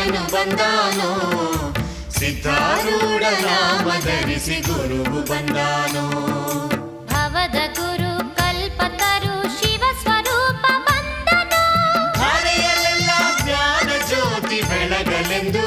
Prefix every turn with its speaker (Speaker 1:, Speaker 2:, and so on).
Speaker 1: ಶಿವನು ಬಂದಾನೋ ಸಿದ್ಧಾರೂಢ ನಾಮ ಧರಿಸಿ ಗುರುವು ಬಂದಾನೋ
Speaker 2: ಭವದ ಗುರು ಕಲ್ಪತರು ಶಿವ ಸ್ವರೂಪ ಬಂದನು
Speaker 1: ಧರೆಯಲ್ಲೆಲ್ಲ ಜ್ಞಾನ ಜ್ಯೋತಿ ಬೆಳಗಲೆಂದು